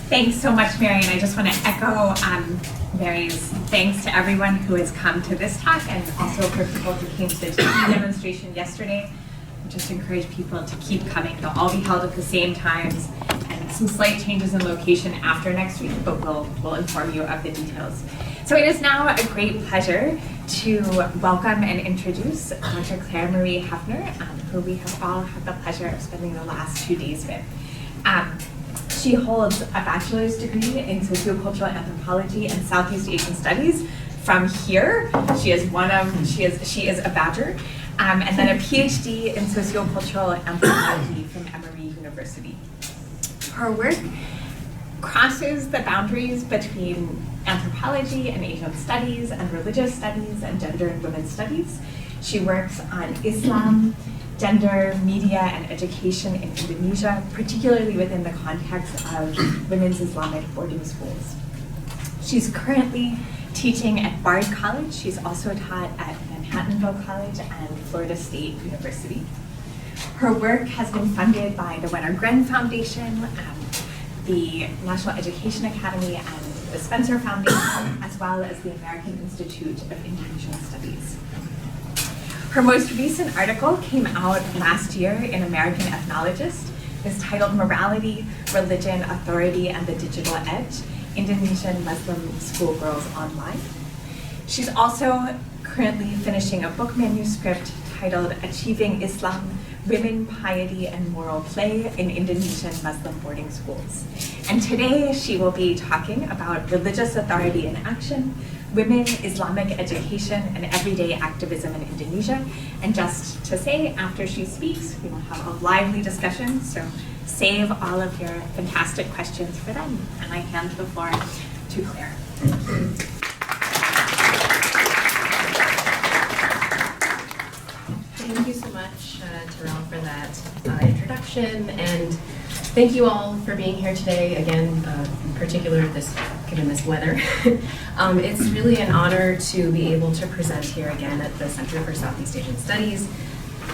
Thanks so much, Mary, and I just want to echo Mary's thanks to everyone who has come to this talk and also for people who came to the TV demonstration yesterday. I just encourage people to keep coming. They'll all be held at the same times and some slight changes in location after next week, but we'll inform you of the details. So it is now a great pleasure to welcome and introduce Dr. Claire Marie Hefner, who we have all had the pleasure of spending the last 2 days with. She holds a bachelor's degree in sociocultural anthropology and Southeast Asian studies from here. She is a Badger, and then a PhD in sociocultural anthropology from Emory University. Her work crosses the boundaries between anthropology and Asian studies and religious studies and gender and women's studies. She works on Islam, gender, media, and education in Indonesia, particularly within the context of women's Islamic boarding schools. She's currently teaching at Bard College. She's also taught at Manhattanville College and Florida State University. Her work has been funded by the Wenner Gren Foundation, the National Education Academy, and the Spencer Foundation, as well as the American Institute of Indonesian Studies. Her most recent article came out last year in American Ethnologist. It's titled Morality, Religion, Authority, and the Digital Edge, Indonesian Muslim Schoolgirls Online. She's also currently finishing a book manuscript titled Achieving Islam, Women, Piety, and Moral Play in Indonesian Muslim Boarding Schools. And today she will be talking about religious authority in action, women, Islamic education, and everyday activism in Indonesia. And just to say, after she speaks, we will have a lively discussion, so save all of your fantastic questions for them. And I hand the floor to Claire. Thank you so much, Terrell, for that introduction, and thank you all for being here today. Again, in particular, given this weather, it's really an honor to be able to present here again at the Center for Southeast Asian Studies,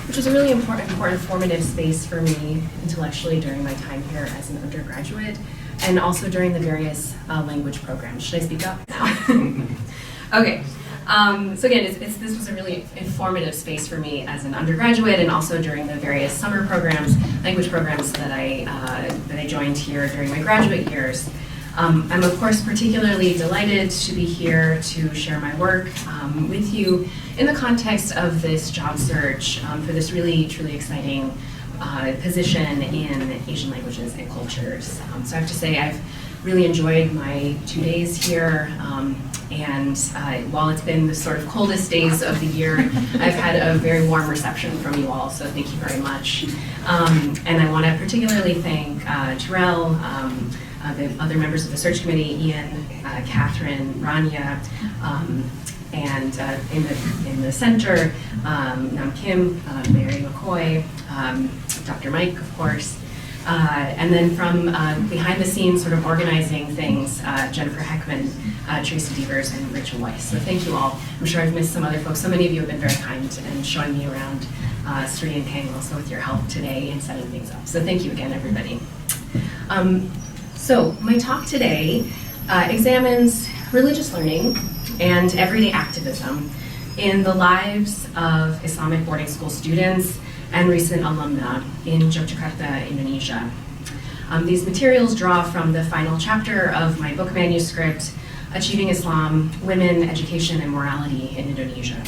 which is a really important formative space for me intellectually during my time here as an undergraduate, and also during the various language programs. Should I speak up now? Okay. So again, this was a really informative space for me as an undergraduate, and also during the various summer programs, language programs that I joined here during my graduate years. I'm of course particularly delighted to be here to share my work with you in the context of this job search for this really truly exciting position in Asian languages and cultures. So I have to say I've really enjoyed my 2 days here, and while it's been the sort of coldest days of the year, I've had a very warm reception from you all, so thank you very much. And I want to particularly thank Terrell, the other members of the search committee, Ian, Catherine, Rania, and in the center, Nam Kim, Mary McCoy, Dr. Mike, of course, and then from behind the scenes, sort of organizing things, Jennifer Heckman, Tracy Devers, and Rachel Weiss. So thank you all. I'm sure I've missed some other folks. So many of you have been very kind in showing me around Sri and Kang, also with your help today in setting things up. So thank you again, everybody. So my talk today examines religious learning and everyday activism in the lives of Islamic boarding school students and recent alumna in Yogyakarta, Indonesia. These materials draw from the final chapter of my book manuscript, Achieving Islam, Women, Education, and Morality in Indonesia.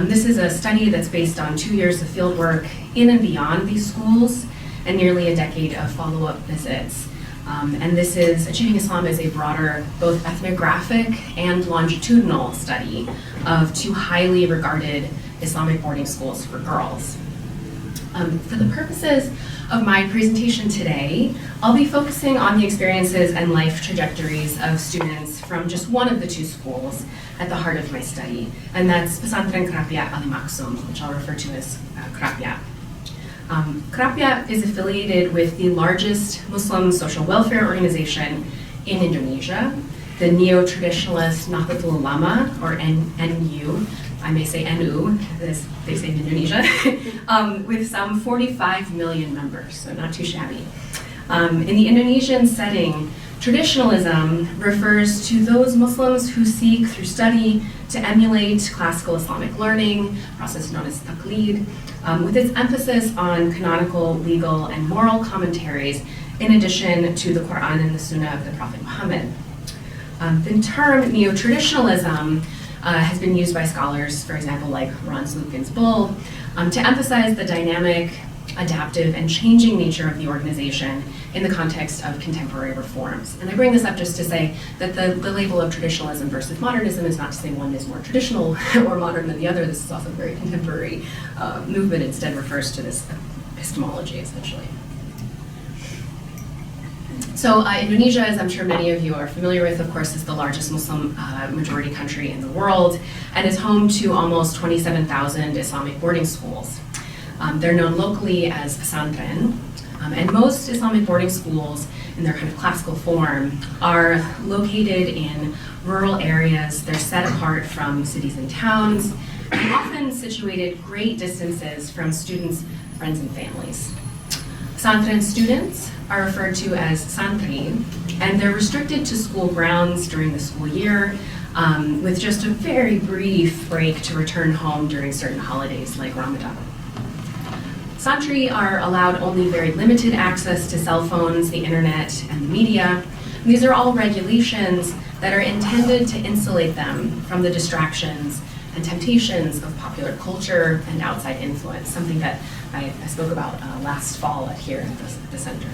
This is a study that's based on 2 years of fieldwork in and beyond these schools and nearly a decade of follow-up visits. And this is, Achieving Islam is a broader, both ethnographic and longitudinal study of 2 highly regarded Islamic boarding schools for girls. For the purposes of my presentation today, I'll be focusing on the experiences and life trajectories of students from just one of the 2 schools at the heart of my study, and that's Pesantren Kerapiat Ali Maksum, which I'll refer to as Kerapiat. Kerapiat is affiliated with the largest Muslim social welfare organization in Indonesia, the neo-traditionalist Nahdlatul Ulama, or NU, I may say NU, as they say in Indonesia, with some 45 million members, so not too shabby. In the Indonesian setting, Traditionalism refers to those Muslims who seek through study to emulate classical Islamic learning, a process known as taqlid, with its emphasis on canonical, legal, and moral commentaries in addition to the Quran and the Sunnah of the Prophet Muhammad. The term neo-traditionalism has been used by scholars, for example, like Ron Slutkin's Bull, to emphasize the dynamic, adaptive, and changing nature of the organization in the context of contemporary reforms. And I bring this up just to say that the label of traditionalism versus modernism is not to say one is more traditional or modern than the other. This is also a very contemporary movement. Instead refers to this epistemology, essentially. So Indonesia, as I'm sure many of you are familiar with, of course, is the largest Muslim majority country in the world and is home to almost 27,000 Islamic boarding schools. They're known locally as pesantren, and most Islamic boarding schools in their kind of classical form are located in rural areas. They're set apart from cities and towns, and often situated great distances from students, friends, and families. Pesantren students are referred to as santri, and they're restricted to school grounds during the school year, with just a very brief break to return home during certain holidays like Ramadan. Santri are allowed only very limited access to cell phones, the internet, and the media. And these are all regulations that are intended to insulate them from the distractions and temptations of popular culture and outside influence, something that I spoke about last fall here at the center.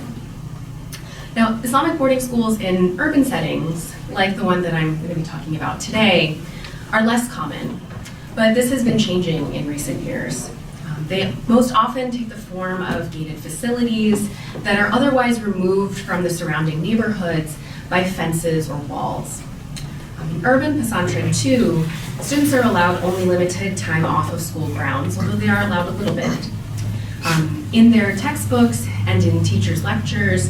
Now, Islamic boarding schools in urban settings, like the one that I'm going to be talking about today, are less common, but this has been changing in recent years. They most often take the form of gated facilities that are otherwise removed from the surrounding neighborhoods by fences or walls. In urban pesantren, too, students are allowed only limited time off of school grounds, although they are allowed a little bit. In their textbooks and in teachers' lectures,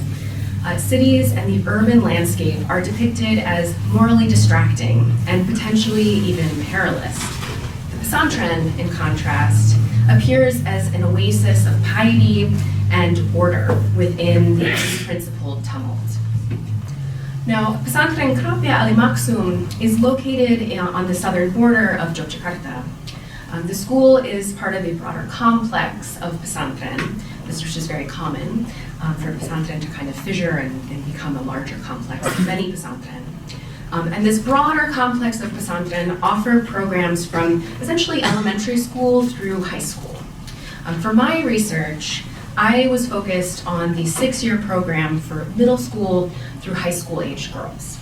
cities and the urban landscape are depicted as morally distracting and potentially even perilous. The pesantren, in contrast, appears as an oasis of piety and order within the unprincipled tumult. Now, Pesantren Krapia Ali Maksum is located on the southern border of Yogyakarta. The school is part of a broader complex of pesantren, this which is very common for pesantren to kind of fissure and become a larger complex of many pesantren. And this broader complex of pesantren offer programs from essentially elementary school through high school. For my research, I was focused on the 6-year program for middle school through high school age girls.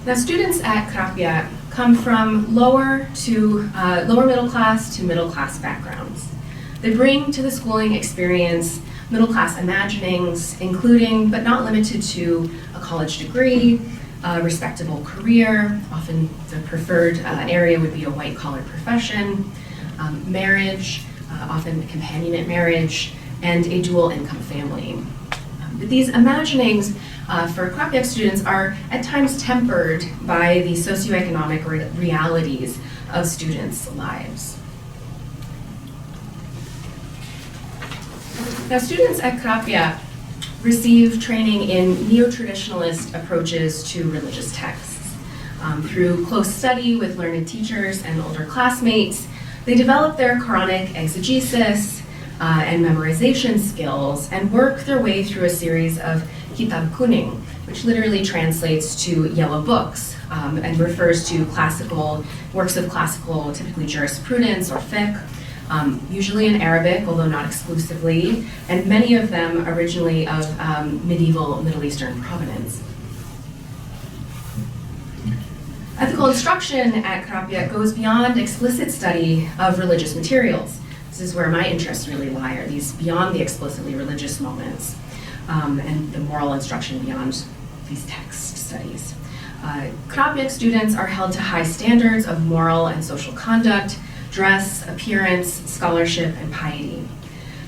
Now, students at Krapia come from lower middle class to middle class backgrounds. They bring to the schooling experience middle class imaginings, including but not limited to a college degree, a respectable career, often the preferred area would be a white collar profession, marriage, often companionate marriage, and a dual income family. But these imaginings for Krapia students are at times tempered by the socioeconomic realities of students' lives. Now, students at Krapia receive training in neo-traditionalist approaches to religious texts. Through close study with learned teachers and older classmates, they develop their Quranic exegesis and memorization skills and work their way through a series of kitab kuning, which literally translates to yellow books and refers to works of classical, typically jurisprudence or fiqh, usually in Arabic, although not exclusively, and many of them originally of medieval Middle Eastern provenance. Ethical instruction at Krapia goes beyond explicit study of religious materials. This is where my interests really lie, are these beyond the explicitly religious moments, and the moral instruction beyond these text studies. Krapia students are held to high standards of moral and social conduct, dress, appearance, scholarship, and piety.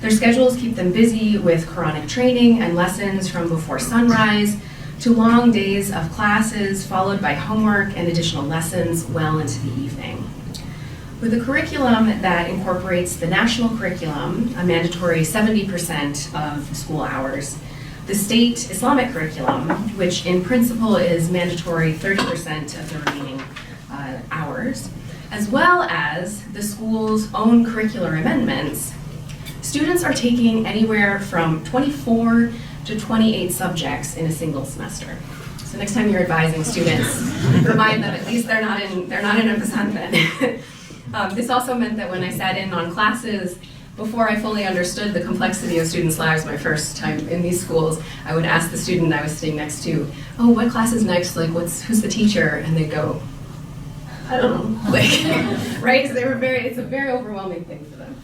Their schedules keep them busy with Quranic training and lessons from before sunrise to long days of classes followed by homework and additional lessons well into the evening. With a curriculum that incorporates the national curriculum, a mandatory 70% of school hours, the state Islamic curriculum, which in principle is mandatory 30% of the remaining hours, as well as the school's own curricular amendments, students are taking anywhere from 24 to 28 subjects in a single semester. So next time you're advising students, remind them at least they're not in a Pesantren. This also meant that when I sat in on classes, before I fully understood the complexity of students' lives my first time in these schools, I would ask the student I was sitting next to, oh, what class is next? Like, who's the teacher? And they'd go, I don't know. Like, right? So it's a very overwhelming thing for them.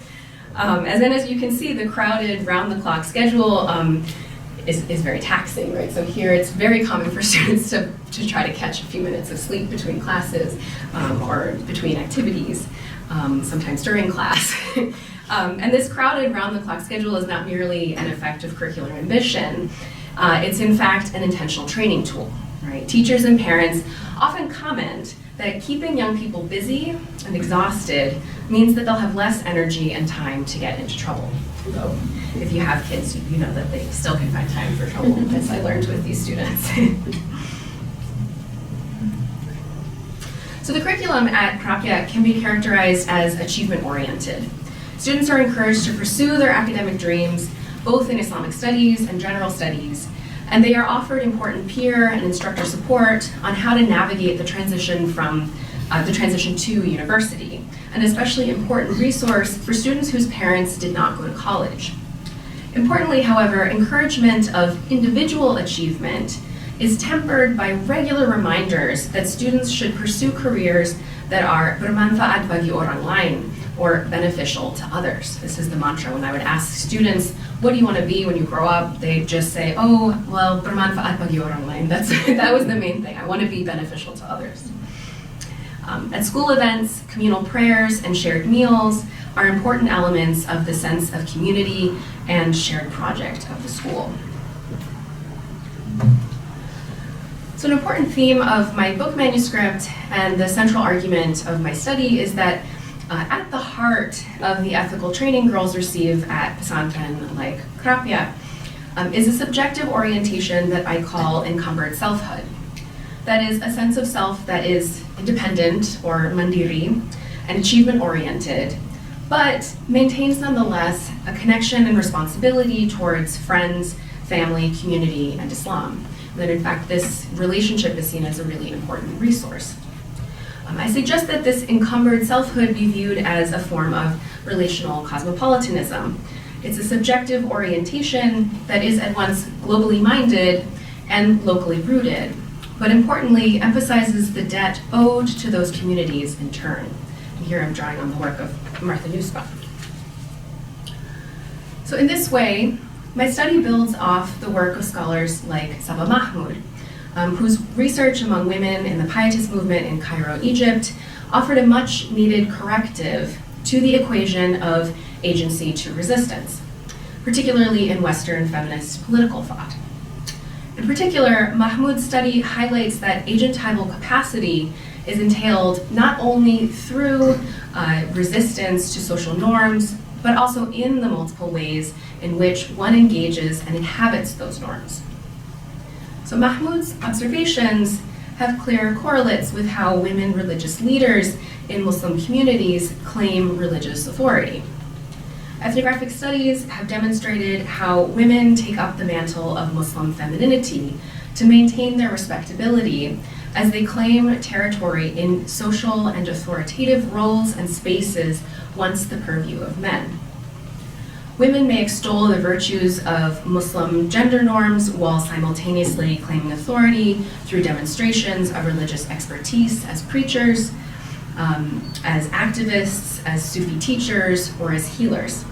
And then as you can see, the crowded round-the-clock schedule is very taxing, right? So here it's very common for students to try to catch a few minutes of sleep between classes or between activities, sometimes during class. And this crowded round-the-clock schedule is not merely an effect of curricular ambition, it's in fact an intentional training tool, right? Teachers and parents often comment that keeping young people busy and exhausted means that they'll have less energy and time to get into trouble. So if you have kids, you know that they still can find time for trouble, as I learned with these students. So the curriculum at Prapya can be characterized as achievement-oriented. Students are encouraged to pursue their academic dreams, both in Islamic studies and general studies, and they are offered important peer and instructor support on how to navigate the transition to university, an especially important resource for students whose parents did not go to college. Importantly, however, encouragement of individual achievement is tempered by regular reminders that students should pursue careers that are bermanfaat bagi orang lain, or beneficial to others. This is the mantra. When I would ask students, what do you want to be when you grow up? They'd just say, oh, well, bermanfaat bagi orang lain. That was the main thing. I want to be beneficial to others. At school events, communal prayers and shared meals are important elements of the sense of community and shared project of the school. So an important theme of my book manuscript and the central argument of my study is that at the heart of the ethical training girls receive at Pesantren like Prapya is a subjective orientation that I call encumbered selfhood. That is a sense of self that is independent or mandiri and achievement-oriented, but maintains nonetheless a connection and responsibility towards friends, family, community, and Islam. And that in fact this relationship is seen as a really important resource. I suggest that this encumbered selfhood be viewed as a form of relational cosmopolitanism. It's a subjective orientation that is at once globally minded and locally rooted, but importantly emphasizes the debt owed to those communities in turn. And here I'm drawing on the work of Martha Nussbaum. So in this way, my study builds off the work of scholars like Saba Mahmoud, whose research among women in the Pietist movement in Cairo, Egypt, offered a much needed corrective to the equation of agency to resistance, particularly in Western feminist political thought. In particular, Mahmoud's study highlights that agentival capacity is entailed not only through resistance to social norms, but also in the multiple ways in which one engages and inhabits those norms. So Mahmoud's observations have clear correlates with how women religious leaders in Muslim communities claim religious authority. Ethnographic studies have demonstrated how women take up the mantle of Muslim femininity to maintain their respectability as they claim territory in social and authoritative roles and spaces once the purview of men. Women may extol the virtues of Muslim gender norms while simultaneously claiming authority through demonstrations of religious expertise as preachers, as activists, as Sufi teachers, or as healers.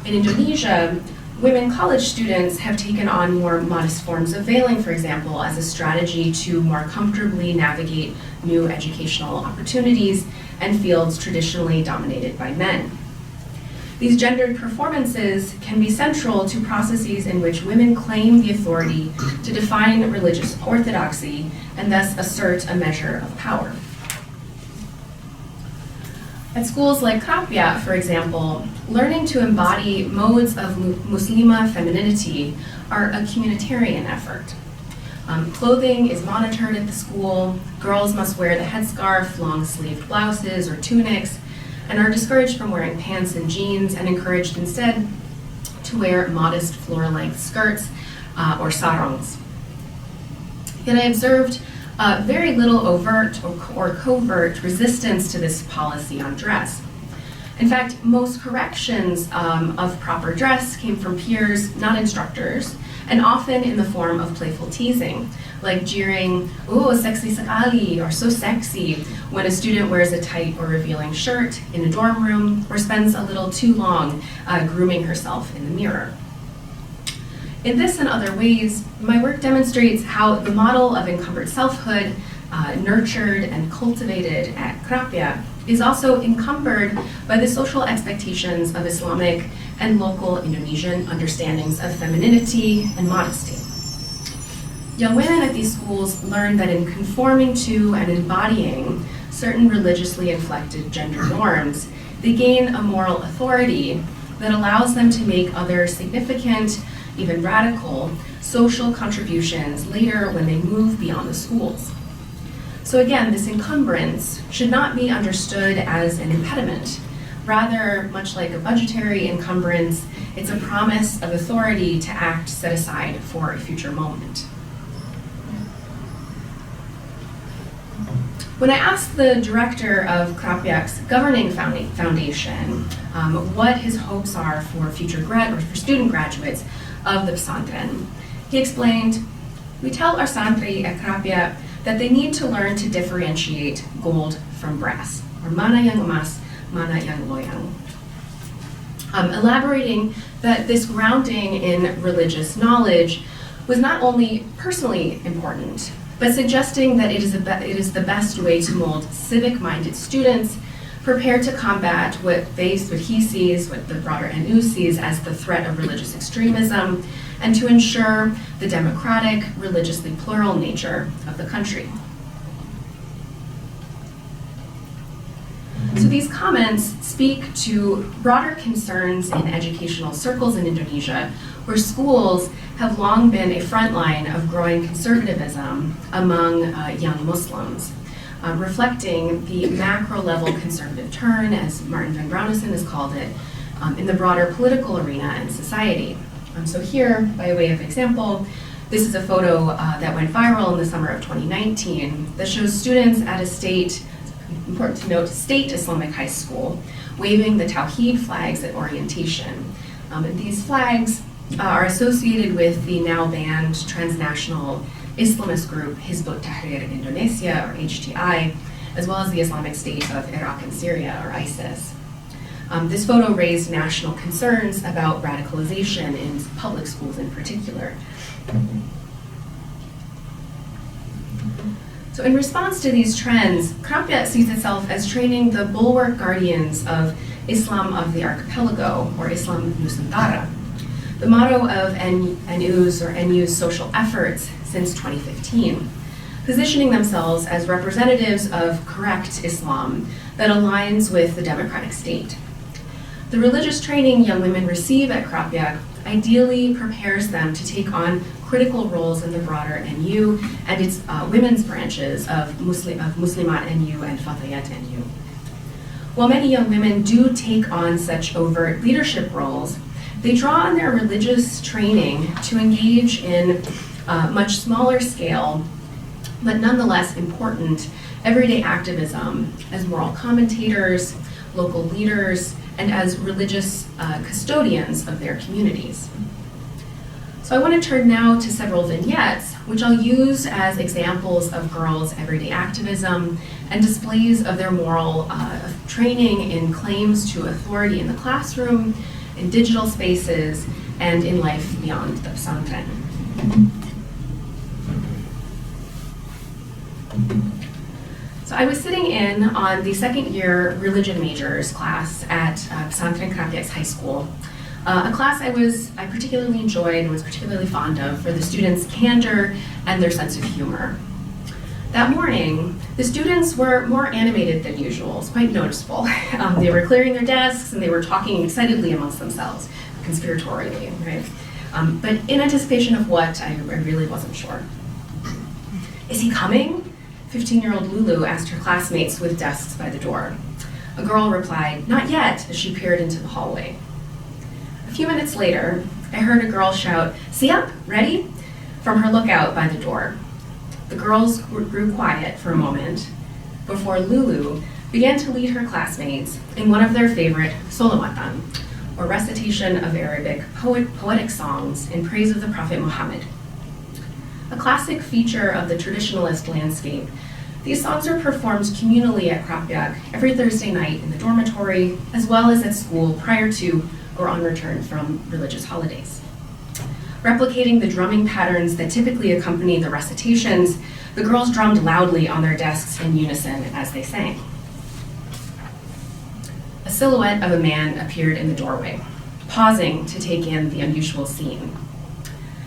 In Indonesia, women college students have taken on more modest forms of veiling, for example, as a strategy to more comfortably navigate new educational opportunities and fields traditionally dominated by men. These gendered performances can be central to processes in which women claim the authority to define religious orthodoxy and thus assert a measure of power. At schools like Krapia, for example, learning to embody modes of Muslima femininity are a communitarian effort. Clothing is monitored at the school. Girls must wear the headscarf, long-sleeved blouses or tunics, and are discouraged from wearing pants and jeans and encouraged instead to wear modest floor-length skirts or sarongs. Yet I observed very little overt or covert resistance to this policy on dress. In fact, most corrections of proper dress came from peers, not instructors, and often in the form of playful teasing, like jeering, "Oh, sexy sakali," or "so sexy," when a student wears a tight or revealing shirt in a dorm room or spends a little too long grooming herself in the mirror. In this and other ways, my work demonstrates how the model of encumbered selfhood, nurtured and cultivated at Krapia, is also encumbered by the social expectations of Islamic and local Indonesian understandings of femininity and modesty. Young women at these schools learn that in conforming to and embodying certain religiously inflected gender norms, they gain a moral authority that allows them to make other significant, even radical, social contributions later when they move beyond the schools. So again, this encumbrance should not be understood as an impediment. Rather, much like a budgetary encumbrance, it's a promise of authority to act set aside for a future moment. When I asked the director of Krapiak's governing foundation what his hopes are for for student graduates of the pesantren, he explained, "We tell our santri at Krapiak that they need to learn to differentiate gold from brass, or mana yang emas, mana yang loyang." Elaborating that this grounding in religious knowledge was not only personally important, but suggesting that it is the best way to mold civic-minded students prepared to combat what he sees, what the broader NU sees as the threat of religious extremism, and to ensure the democratic, religiously plural nature of the country. So these comments speak to broader concerns in educational circles in Indonesia, where schools have long been a front line of growing conservatism among young Muslims, reflecting the macro-level conservative turn, as Martin van Braunessen has called it, in the broader political arena and society. So here, by way of example, this is a photo that went viral in the summer of 2019 that shows students at important to note, state Islamic high school, waving the Tawheed flags at orientation. And these flags are associated with the now banned transnational Islamist group Hizb ut-Tahrir Indonesia, or HTI, as well as the Islamic State of Iraq and Syria, or ISIS. This photo raised national concerns about radicalization in public schools in particular. So in response to these trends, Krapia sees itself as training the bulwark guardians of Islam of the archipelago, or Islam Nusantara, the motto of NU's social efforts since 2015, positioning themselves as representatives of correct Islam that aligns with the democratic state. The religious training young women receive at Krapia ideally prepares them to take on critical roles in the broader NU and its women's branches of Muslimat NU and Fatayat NU. While many young women do take on such overt leadership roles, they draw on their religious training to engage in much smaller scale, but nonetheless important, everyday activism as moral commentators, local leaders, and as religious custodians of their communities. So I want to turn now to several vignettes, which I'll use as examples of girls' everyday activism and displays of their moral training in claims to authority in the classroom, in digital spaces, and in life beyond the pesantren. So I was sitting in on the second year religion majors class at Pesantren Krapiak's high school, a class I particularly enjoyed and was particularly fond of for the students' candor and their sense of humor. That morning, the students were more animated than usual. It's quite noticeable. They were clearing their desks and they were talking excitedly amongst themselves, conspiratorially, right? But in anticipation of what, I really wasn't sure. Is he coming? 15-year-old Lulu asked her classmates with desks by the door. A girl replied, "Not yet," as she peered into the hallway. A few minutes later, I heard a girl shout, "See up, ready?" from her lookout by the door. The girls grew quiet for a moment before Lulu began to lead her classmates in one of their favorite solawatan, or recitation of Arabic poetic songs in praise of the Prophet Muhammad. A classic feature of the traditionalist landscape, these songs are performed communally at Krapyak every Thursday night in the dormitory, as well as at school prior to or on return from religious holidays. Replicating the drumming patterns that typically accompany the recitations, the girls drummed loudly on their desks in unison as they sang. A silhouette of a man appeared in the doorway, pausing to take in the unusual scene.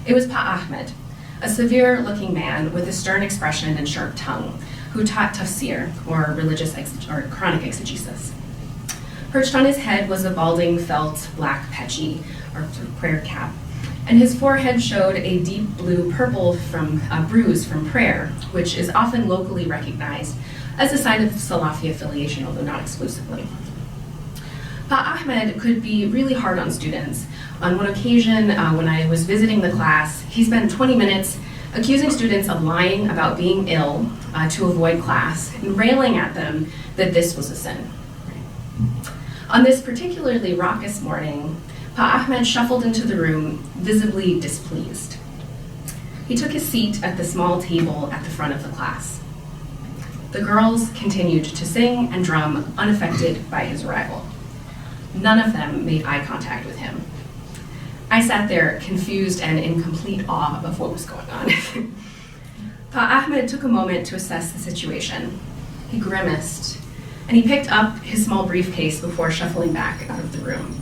It was Pa Ahmed, a severe-looking man with a stern expression and sharp tongue, who taught tafsir, or or Quranic exegesis. Perched on his head was a balding felt black pechi, or sort of prayer cap, and his forehead showed a deep blue-purple bruise from prayer, which is often locally recognized as a sign of Salafi affiliation, although not exclusively. Pa Ahmed could be really hard on students. On one occasion, when I was visiting the class, he spent 20 minutes accusing students of lying about being ill to avoid class and railing at them that this was a sin. On this particularly raucous morning, Pa Ahmed shuffled into the room, visibly displeased. He took his seat at the small table at the front of the class. The girls continued to sing and drum, unaffected by his arrival. None of them made eye contact with him. I sat there, confused and in complete awe of what was going on. Pa Ahmed took a moment to assess the situation. He grimaced, and he picked up his small briefcase before shuffling back out of the room.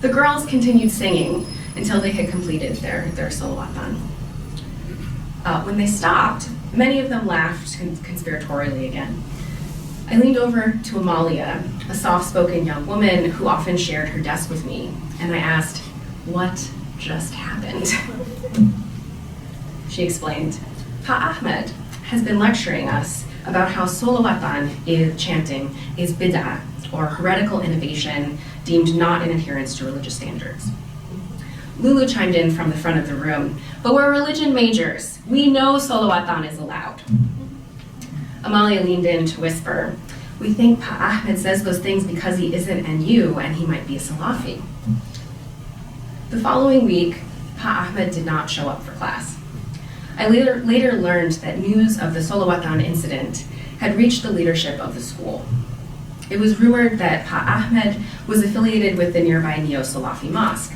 The girls continued singing until they had completed their solawatan. When they stopped, many of them laughed conspiratorially again. I leaned over to Amalia, a soft-spoken young woman who often shared her desk with me, and I asked, "What just happened?" She explained, "Pa Ahmed has been lecturing us about how solawatan chanting is bid'ah, or heretical innovation deemed not in adherence to religious standards." Lulu chimed in from the front of the room, "But we're religion majors. We know solawatan is allowed." Amalia leaned in to whisper, "We think Pa Ahmed says those things because he isn't NU and he might be a Salafi." The following week, Pa Ahmed did not show up for class. I later learned that news of the solawatan incident had reached the leadership of the school. It was rumored that Pa Ahmed was affiliated with the nearby Neo-Salafi mosque.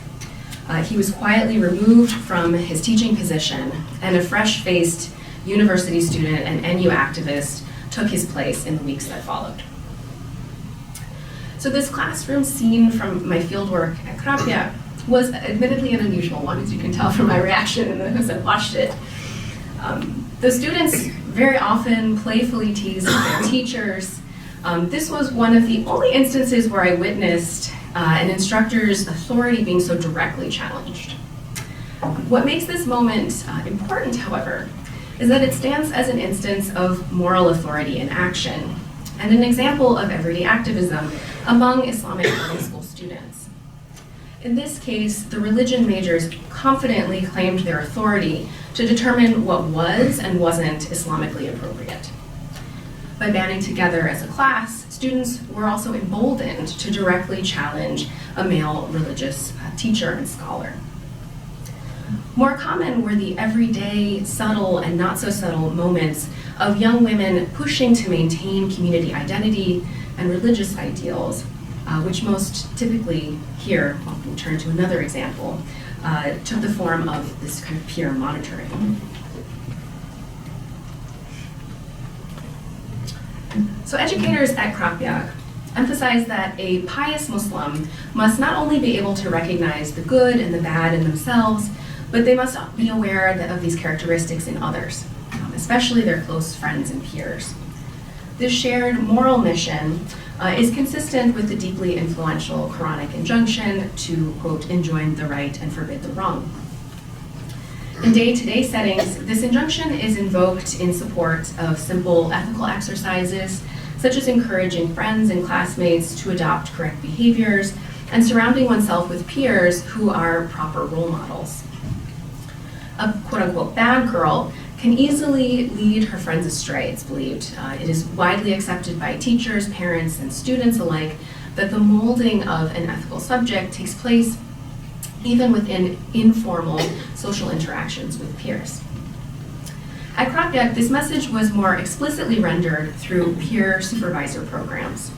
He was quietly removed from his teaching position, and a fresh-faced university student and NU activist took his place in the weeks that followed. So this classroom scene from my fieldwork at Krapyak was admittedly an unusual one, as you can tell from my reaction as I watched it. The students very often playfully teased their teachers. This was one of the only instances where I witnessed an instructor's authority being so directly challenged. What makes this moment important, however, is that it stands as an instance of moral authority in action and an example of everyday activism among Islamic boarding school students. In this case, the religion majors confidently claimed their authority to determine what was and wasn't Islamically appropriate. By banding together as a class, students were also emboldened to directly challenge a male religious teacher and scholar. More common were the everyday, subtle, and not so subtle moments of young women pushing to maintain community identity and religious ideals, which most typically here, I'll turn to another example, took the form of this kind of peer monitoring. So educators at Krapyak emphasize that a pious Muslim must not only be able to recognize the good and the bad in themselves, but they must be aware of these characteristics in others. especially their close friends and peers. This shared moral mission is consistent with the deeply influential Quranic injunction to, quote, enjoin the right and forbid the wrong. In day-to-day settings, this injunction is invoked in support of simple ethical exercises, such as encouraging friends and classmates to adopt correct behaviors and surrounding oneself with peers who are proper role models. A quote-unquote bad girl can easily lead her friends astray, it's believed. It is widely accepted by teachers, parents, and students alike that the molding of an ethical subject takes place even within informal social interactions with peers. At Krapyak, this message was more explicitly rendered through peer supervisor programs.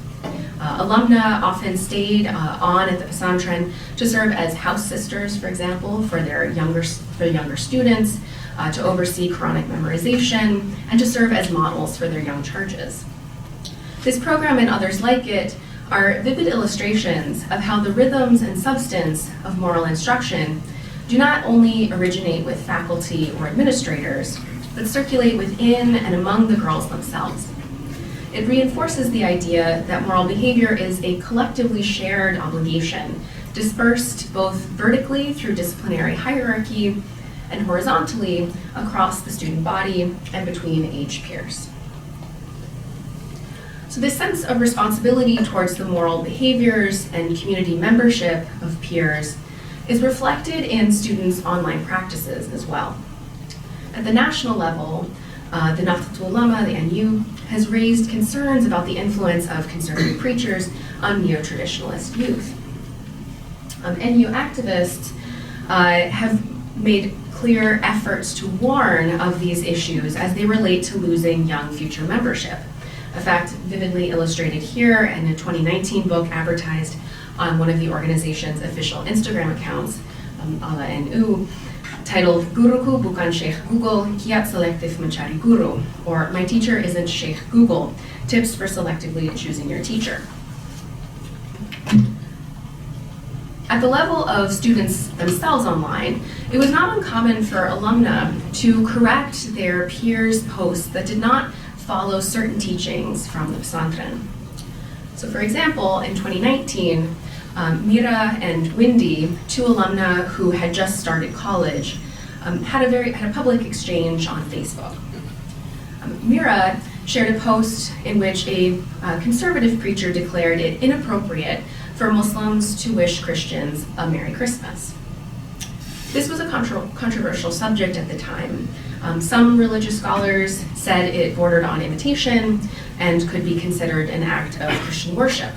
Alumna often stayed on at the Pesantren to serve as house sisters, for example, for younger students, to oversee Quranic memorization, and to serve as models for their young charges. This program and others like it are vivid illustrations of how the rhythms and substance of moral instruction do not only originate with faculty or administrators, but circulate within and among the girls themselves. It reinforces the idea that moral behavior is a collectively shared obligation, dispersed both vertically through disciplinary hierarchy and horizontally across the student body and between age peers. So this sense of responsibility towards the moral behaviors and community membership of peers is reflected in students' online practices as well. At the national level, the Nahdlatul Ulama, the NU, has raised concerns about the influence of conservative preachers on neo-traditionalist youth. NU activists have made clear efforts to warn of these issues as they relate to losing young future membership. A fact vividly illustrated here in a 2019 book advertised on one of the organization's official Instagram accounts, ala NU, titled Guruku Bukan Sheikh Google, Kiat Selektif Mencari Guru, or My Teacher Isn't Sheikh Google, Tips for Selectively Choosing Your Teacher. At the level of students themselves online, it was not uncommon for alumna to correct their peers' posts that did not follow certain teachings from the Pesantren. So for example, in 2019, Mira and Windy, two alumna who had just started college, had a public exchange on Facebook. Mira shared a post in which a conservative preacher declared it inappropriate for Muslims to wish Christians a Merry Christmas. This was a controversial subject at the time. Some religious scholars said it bordered on imitation and could be considered an act of Christian worship.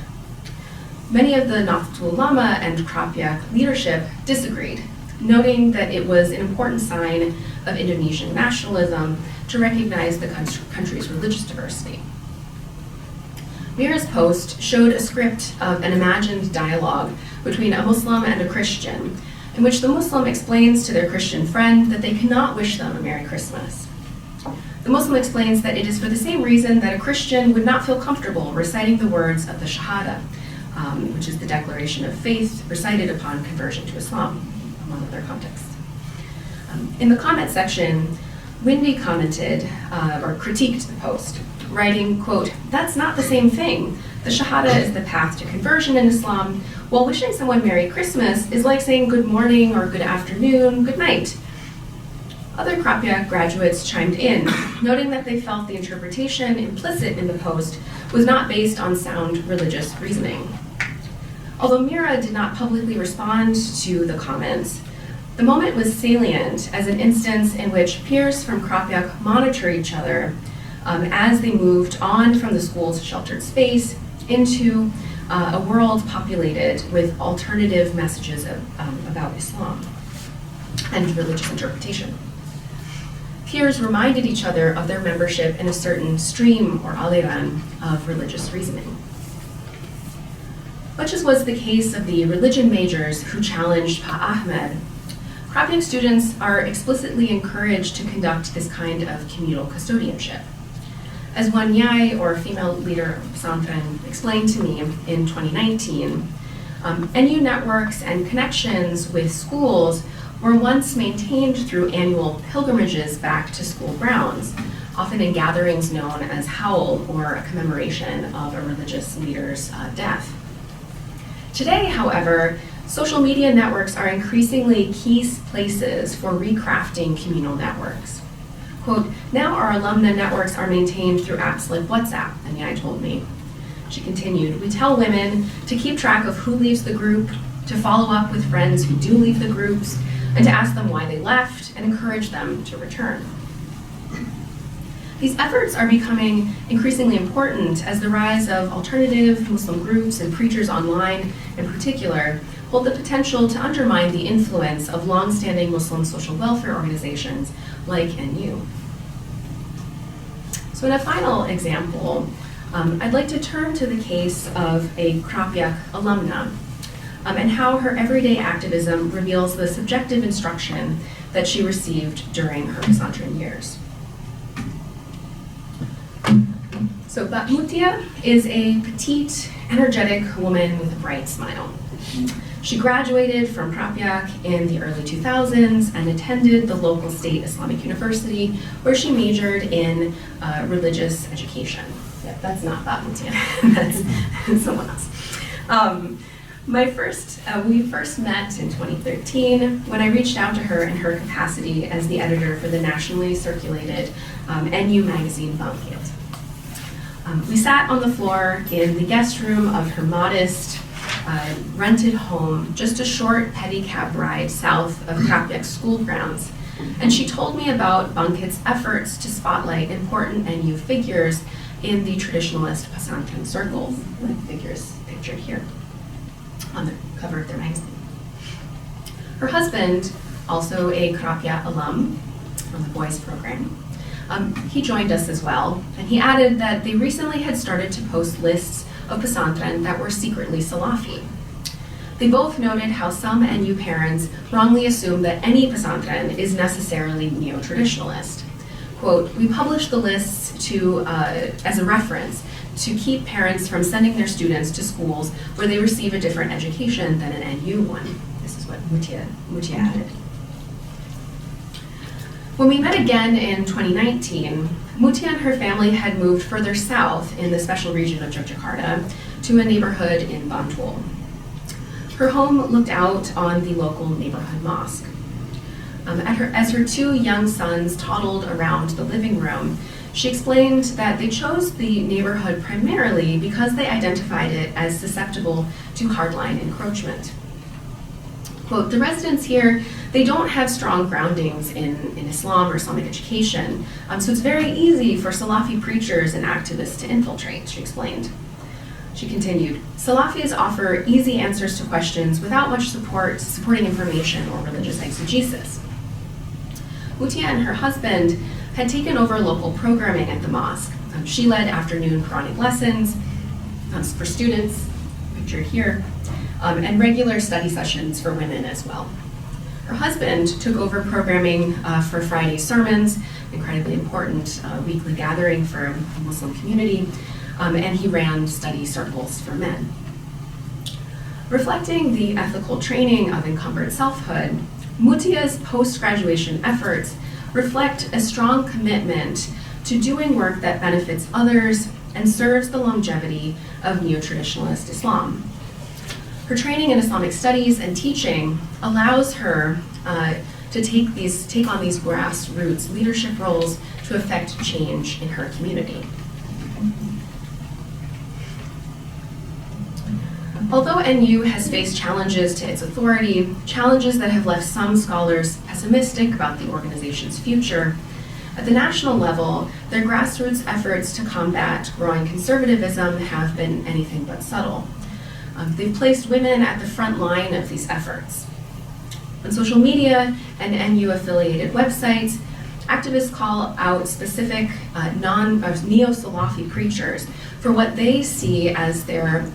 Many of the Nahdlatul Ulama and Krapyak leadership disagreed, noting that it was an important sign of Indonesian nationalism to recognize the country's religious diversity. Mira's post showed a script of an imagined dialogue between a Muslim and a Christian, in which the Muslim explains to their Christian friend that they cannot wish them a Merry Christmas. The Muslim explains that it is for the same reason that a Christian would not feel comfortable reciting the words of the Shahada, which is the declaration of faith recited upon conversion to Islam, among other contexts. In the comment section, Windy commented or critiqued the post, writing, quote, "That's not the same thing. The Shahada is the path to conversion in Islam, while wishing someone Merry Christmas is like saying good morning or good afternoon, good night." Other Krapyak graduates chimed in, noting that they felt the interpretation implicit in the post was not based on sound religious reasoning. Although Mira did not publicly respond to the comments, the moment was salient as an instance in which peers from Krapyak monitor each other as they moved on from the school's sheltered space into a world populated with alternative messages about Islam and religious interpretation. Peers reminded each other of their membership in a certain stream or aliran of religious reasoning. Much as was the case of the religion majors who challenged Pa Ahmed, Krapyak students are explicitly encouraged to conduct this kind of communal custodianship. As one Yai, or female leader of Pesantren, explained to me in 2019, NU networks and connections with schools were once maintained through annual pilgrimages back to school grounds, often in gatherings known as Howl, or a commemoration of a religious leader's death. Today, however, social media networks are increasingly key places for recrafting communal networks. Quote, now our alumna networks are maintained through apps like WhatsApp, Anyai told me. She continued, we tell women to keep track of who leaves the group, to follow up with friends who do leave the groups, and to ask them why they left and encourage them to return. These efforts are becoming increasingly important as the rise of alternative Muslim groups and preachers online, in particular, hold the potential to undermine the influence of long-standing Muslim social welfare organizations like NU. So in a final example, I'd like to turn to the case of a Krapyak alumna and how her everyday activism reveals the subjective instruction that she received during her pesantren years. So Mbak Mutia is a petite, energetic woman with a bright smile. She graduated from Krapyak in the early 2000s and attended the local state Islamic university, where she majored in religious education. Yeah, that's not Mbak Mutia, that's someone else. We first met in 2013 when I reached out to her in her capacity as the editor for the nationally circulated NU magazine Bangkit. We sat on the floor in the guest room of her modest, rented home, just a short pedicab ride south of Krapyak school grounds. And she told me about Bangkit's efforts to spotlight important NU figures in the traditionalist pesantren circles, like figures pictured here on the cover of their magazine. Her husband, also a Krapyak alum on the boys program, he joined us as well, and he added that they recently had started to post lists of pesantren that were secretly Salafi. They both noted how some NU parents wrongly assume that any pesantren is necessarily neo-traditionalist. Quote, we published the lists as a reference to keep parents from sending their students to schools where they receive a different education than an NU one. This is what Mutia added. When we met again in 2019, Mutia and her family had moved further south in the special region of Yogyakarta to a neighborhood in Bantul. Her home looked out on the local neighborhood mosque. As her two young sons toddled around the living room, she explained that they chose the neighborhood primarily because they identified it as susceptible to hardline encroachment. Quote, the residents here, they don't have strong groundings in Islam or Islamic education, so it's very easy for Salafi preachers and activists to infiltrate, she explained. She continued, Salafis offer easy answers to questions without much supporting information or religious exegesis. Mutia and her husband had taken over local programming at the mosque. She led afternoon Quranic lessons for students, pictured here, and regular study sessions for women as well. Her husband took over programming for Friday sermons, incredibly important weekly gathering for the Muslim community, and he ran study circles for men. Reflecting the ethical training of encumbered selfhood, Mutia's post-graduation efforts reflect a strong commitment to doing work that benefits others and serves the longevity of neo-traditionalist Islam. Her training in Islamic studies and teaching allows her to take on these grassroots leadership roles to affect change in her community. Although NU has faced challenges to its authority, challenges that have left some scholars pessimistic about the organization's future, at the national level, their grassroots efforts to combat growing conservatism have been anything but subtle. They've placed women at the front line of these efforts. On social media and NU-affiliated websites, activists call out specific neo-Salafi preachers for what they see as their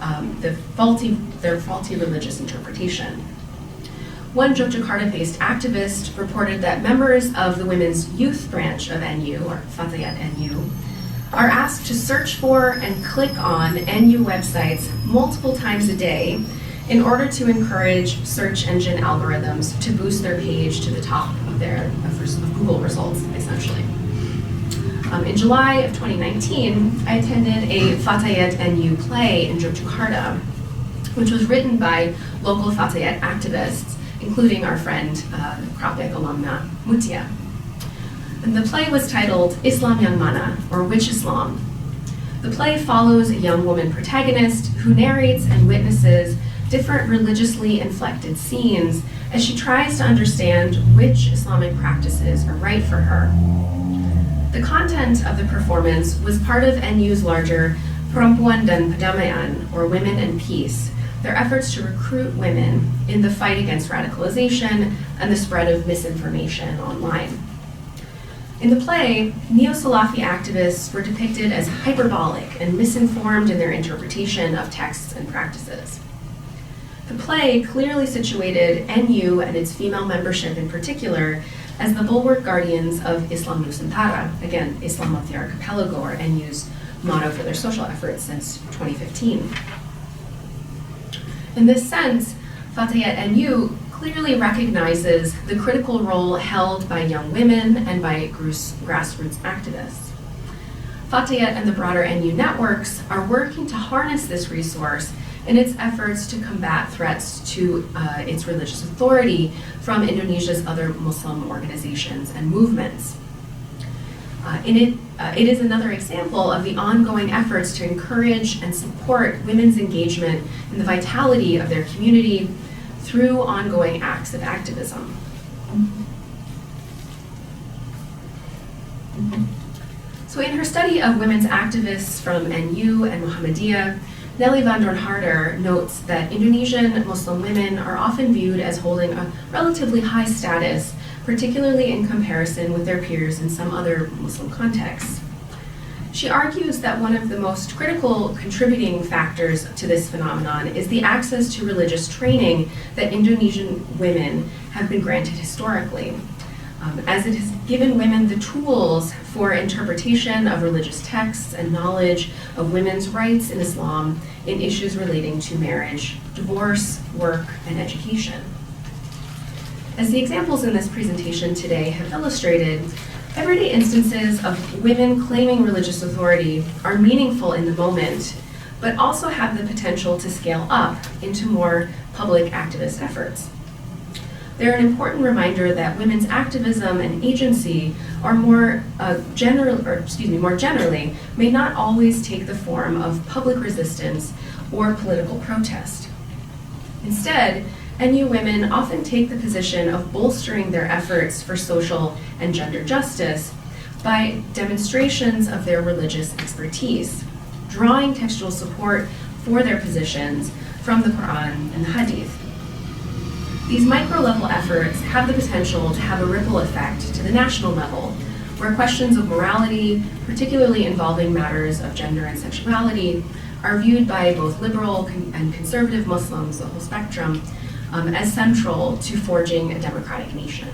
faulty religious interpretation. One Yogyakarta-based activist reported that members of the women's youth branch of NU, or Fatayat NU, are asked to search for and click on NU websites multiple times a day in order to encourage search engine algorithms to boost their page to the top of of Google results, essentially. In July of 2019, I attended a Fatayat NU play in Yogyakarta, which was written by local Fatayat activists, including our friend, Kropik alumna Mutia. And the play was titled Islam Yang Mana, or Which Islam? The play follows a young woman protagonist who narrates and witnesses different religiously inflected scenes as she tries to understand which Islamic practices are right for her. The content of the performance was part of NU's larger Perempuan dan Perdamaian, or Women and Peace, their efforts to recruit women in the fight against radicalization and the spread of misinformation online. In the play, neo-Salafi activists were depicted as hyperbolic and misinformed in their interpretation of texts and practices. The play clearly situated NU and its female membership in particular as the bulwark guardians of Islam Nusantara, again, Islam of the Archipelago, or NU's motto for their social efforts since 2015. In this sense, Fatayat NU clearly recognizes the critical role held by young women and by grassroots activists. Fatayat and the broader NU networks are working to harness this resource in its efforts to combat threats to its religious authority from Indonesia's other Muslim organizations and movements. It is another example of the ongoing efforts to encourage and support women's engagement in the vitality of their community through ongoing acts of activism. So in her study of women's activists from NU and Muhammadiyah, Nelly van Doorn Harder notes that Indonesian Muslim women are often viewed as holding a relatively high status, particularly in comparison with their peers in some other Muslim contexts. She argues that one of the most critical contributing factors to this phenomenon is the access to religious training that Indonesian women have been granted historically, as it has given women the tools for interpretation of religious texts and knowledge of women's rights in Islam in issues relating to marriage, divorce, work, and education. As the examples in this presentation today have illustrated, everyday instances of women claiming religious authority are meaningful in the moment, but also have the potential to scale up into more public activist efforts. They're an important reminder that women's activism and agency are more generally, may not always take the form of public resistance or political protest. Instead, NU women often take the position of bolstering their efforts for social and gender justice by demonstrations of their religious expertise, drawing textual support for their positions from the Quran and the Hadith. These micro-level efforts have the potential to have a ripple effect to the national level, where questions of morality, particularly involving matters of gender and sexuality, are viewed by both liberal and conservative Muslims, the whole spectrum, as central to forging a democratic nation.